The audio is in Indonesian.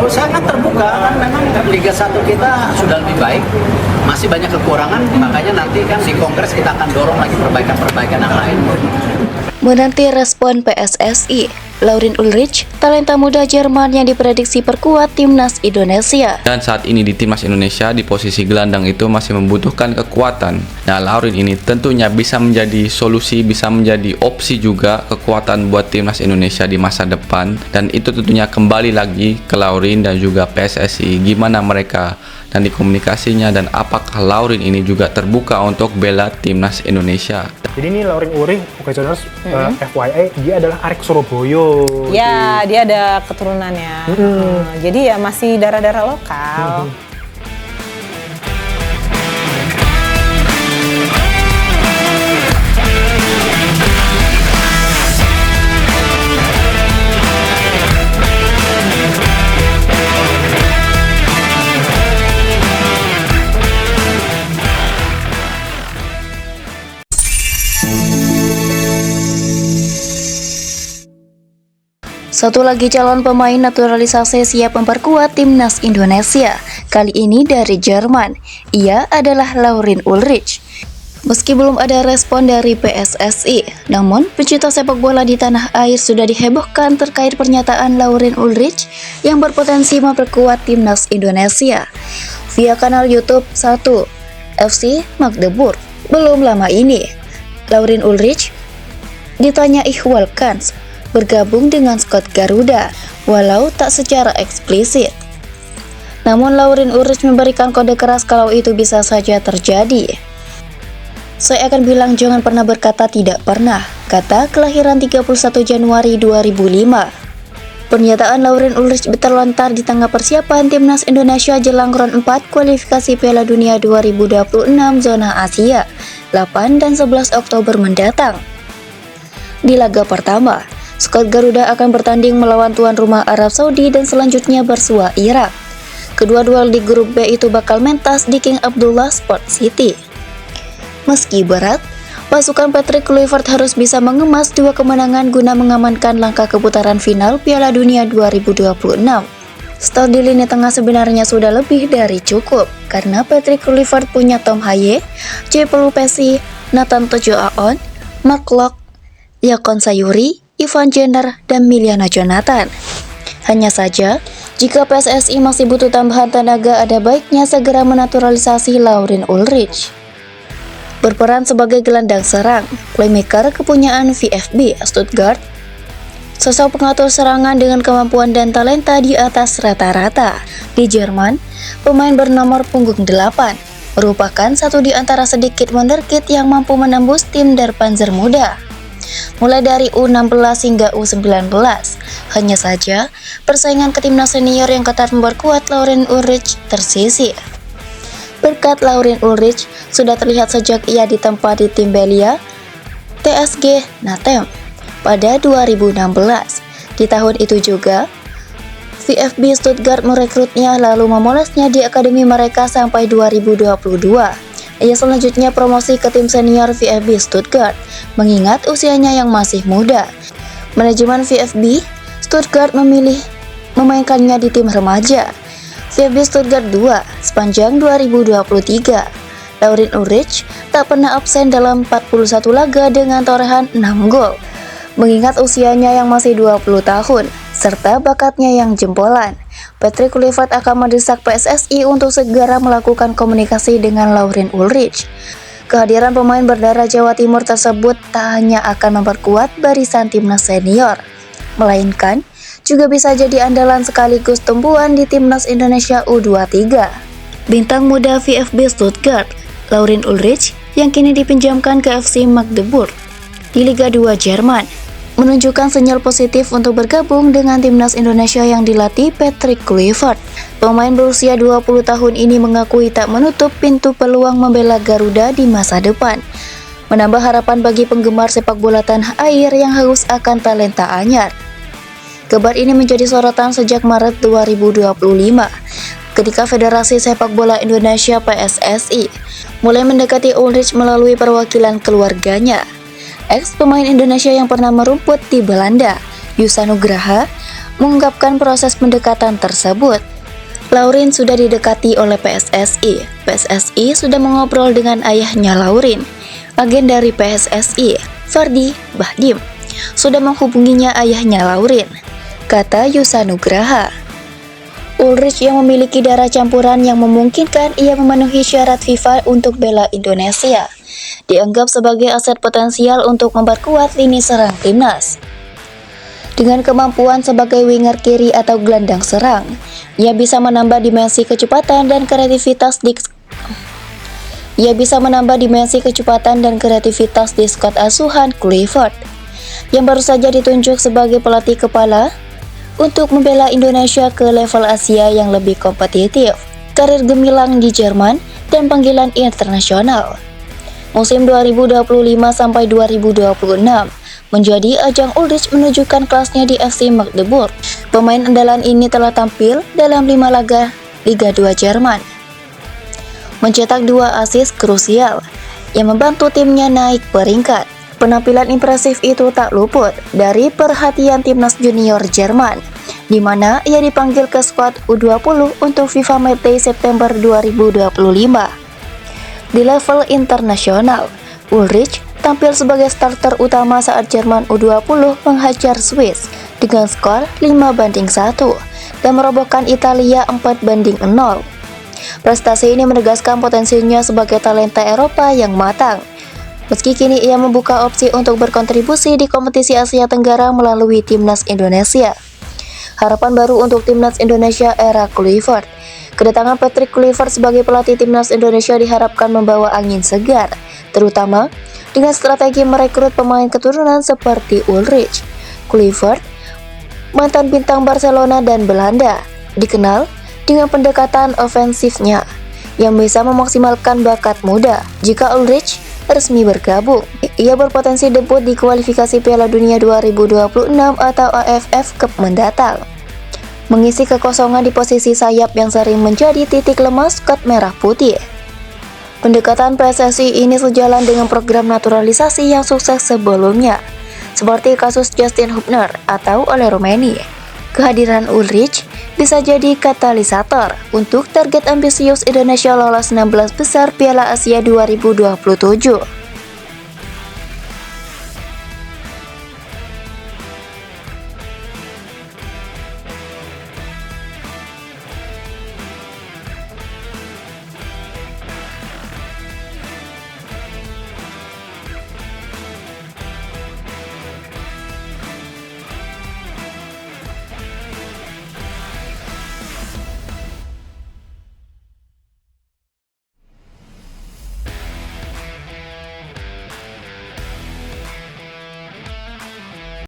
Menurut saya kan terbuka, kan memang Liga 1 kita sudah lebih baik, masih banyak kekurangan, makanya nanti kan di Kongres kita akan dorong lagi perbaikan-perbaikan yang lain. Menanti respon PSSI, Laurin Ulrich, talenta muda Jerman yang diprediksi perkuat timnas Indonesia. Dan saat ini di timnas Indonesia di posisi gelandang itu masih membutuhkan kekuatan. Nah, Laurin ini tentunya bisa menjadi solusi, bisa menjadi opsi juga kekuatan buat timnas Indonesia di masa depan. Dan itu tentunya kembali lagi ke Laurin dan juga PSSI, gimana mereka dan di komunikasinya, dan apakah Laurin ini juga terbuka untuk bela timnas Indonesia. Jadi ini Laurin Ulrich, oke saudara, FYI, dia adalah arek Surabaya. Ya, dia ada keturunannya. Jadi ya masih darah-darah lokal. Satu lagi calon pemain naturalisasi siap memperkuat timnas Indonesia, kali ini dari Jerman. Ia adalah Laurin Ulrich. Meski belum ada respon dari PSSI, namun pecinta sepak bola di tanah air sudah dihebohkan terkait pernyataan Laurin Ulrich yang berpotensi memperkuat timnas Indonesia. Via kanal YouTube 1 FC Magdeburg, belum lama ini, Laurin Ulrich ditanya ihwal kans bergabung dengan skuad Garuda, walau tak secara eksplisit. Namun Laurin Ulrich memberikan kode keras kalau itu bisa saja terjadi. Saya akan bilang jangan pernah berkata tidak pernah, kata kelahiran 31 Januari 2005. Pernyataan Laurin Ulrich terlontar di tengah persiapan timnas Indonesia jelang round 4 kualifikasi Piala Dunia 2026 zona Asia, 8 dan 11 Oktober mendatang. Di laga pertama, skuad Garuda akan bertanding melawan tuan rumah Arab Saudi dan selanjutnya bersua Irak. Kedua duel di grup B itu bakal mentas di King Abdullah Sport City. Meski berat, pasukan Patrick Kluivert harus bisa mengemas 2 kemenangan guna mengamankan langkah ke putaran final Piala Dunia 2026. Stok di lini tengah sebenarnya sudah lebih dari cukup, karena Patrick Kluivert punya Tom Haye, J. Pelupesi, Nathan Tojo Aon, Mark Locke, Yakon Sayuri, Ivan Jenner, dan Miliana Jonathan. Hanya saja, jika PSSI masih butuh tambahan tenaga, ada baiknya segera menaturalisasi Laurin Ulrich. Berperan sebagai gelandang serang, playmaker kepunyaan VfB Stuttgart, sosok pengatur serangan dengan kemampuan dan talenta di atas rata-rata. Di Jerman, pemain bernomor punggung 8, merupakan satu di antara sedikit wonderkid yang mampu menembus tim Der Panzer muda. Mulai dari U16 hingga U19. Hanya saja, persaingan ke timnas senior yang ketat memperkuat Laurin Ulrich tersisih. Berkat Laurin Ulrich sudah terlihat sejak ia ditempa di tim Belia TSG Natem pada 2016. Di tahun itu juga, VfB Stuttgart merekrutnya lalu memolesnya di akademi mereka sampai 2022. Ia selanjutnya promosi ke tim senior VfB Stuttgart, mengingat usianya yang masih muda. Manajemen VfB Stuttgart memilih memainkannya di tim remaja VfB Stuttgart 2 sepanjang 2023. Laurin Ulrich tak pernah absen dalam 41 laga dengan torehan 6 gol. Mengingat usianya yang masih 20 tahun, serta bakatnya yang jempolan, Patrick Kluivert akan mendesak PSSI untuk segera melakukan komunikasi dengan Laurin Ulrich. Kehadiran pemain berdarah Jawa Timur tersebut tak hanya akan memperkuat barisan timnas senior, melainkan juga bisa jadi andalan sekaligus tumpuan di timnas Indonesia U23. Bintang muda VfB Stuttgart, Laurin Ulrich, yang kini dipinjamkan ke FC Magdeburg di Liga 2 Jerman, menunjukkan sinyal positif untuk bergabung dengan timnas Indonesia yang dilatih Patrick Kluivert. Pemain berusia 20 tahun ini mengakui tak menutup pintu peluang membela Garuda di masa depan, menambah harapan bagi penggemar sepak bola tanah air yang haus akan talenta anyar. Kabar ini menjadi sorotan sejak Maret 2025, ketika Federasi Sepak Bola Indonesia (PSSI) mulai mendekati Ulrich melalui perwakilan keluarganya. Ex pemain Indonesia yang pernah merumput di Belanda, Yusa Nugraha, mengungkapkan proses pendekatan tersebut. Laurin sudah didekati oleh PSSI. PSSI sudah mengobrol dengan ayahnya Laurin. Agen dari PSSI, Fardi Bahdim, sudah menghubunginya ayahnya Laurin, kata Yusa Nugraha. Ulrich yang memiliki darah campuran yang memungkinkan ia memenuhi syarat FIFA untuk bela Indonesia, dianggap sebagai aset potensial untuk memperkuat lini serang timnas. Dengan kemampuan sebagai winger kiri atau gelandang serang, ia bisa menambah dimensi kecepatan dan kreativitas di skuad asuhan Kluivert, yang baru saja ditunjuk sebagai pelatih kepala untuk membela Indonesia ke level Asia yang lebih kompetitif. Karir gemilang di Jerman dan panggilan internasional. Musim 2025 sampai 2026 menjadi ajang Ulrich menunjukkan kelasnya di FC Magdeburg. Pemain andalan ini telah tampil dalam 5 laga Liga 2 Jerman, mencetak 2 assist krusial yang membantu timnya naik peringkat. Penampilan impresif itu tak luput dari perhatian timnas junior Jerman, di mana ia dipanggil ke skuad U20 untuk FIFA Matchday September 2025. Di level internasional, Ulrich tampil sebagai starter utama saat Jerman U20 menghajar Swiss dengan skor 5-1 dan merobohkan Italia 4-0. Prestasi ini menegaskan potensinya sebagai talenta Eropa yang matang. Meski kini ia membuka opsi untuk berkontribusi di kompetisi Asia Tenggara melalui timnas Indonesia. Harapan baru untuk timnas Indonesia era Kluivert. Kedatangan Patrick Kluivert sebagai pelatih timnas Indonesia diharapkan membawa angin segar, terutama dengan strategi merekrut pemain keturunan seperti Ulrich. Kluivert, mantan bintang Barcelona dan Belanda, dikenal dengan pendekatan ofensifnya yang bisa memaksimalkan bakat muda. Jika Ulrich resmi bergabung, ia berpotensi debut di kualifikasi Piala Dunia 2026 atau AFF Cup mendatang, mengisi kekosongan di posisi sayap yang sering menjadi titik lemah skuad merah putih. Pendekatan PSSI ini sejalan dengan program naturalisasi yang sukses sebelumnya, seperti kasus Justin Hubner atau Ole Rummenigge. Kehadiran Ulrich bisa jadi katalisator untuk target ambisius Indonesia lolos 16 besar Piala Asia 2027.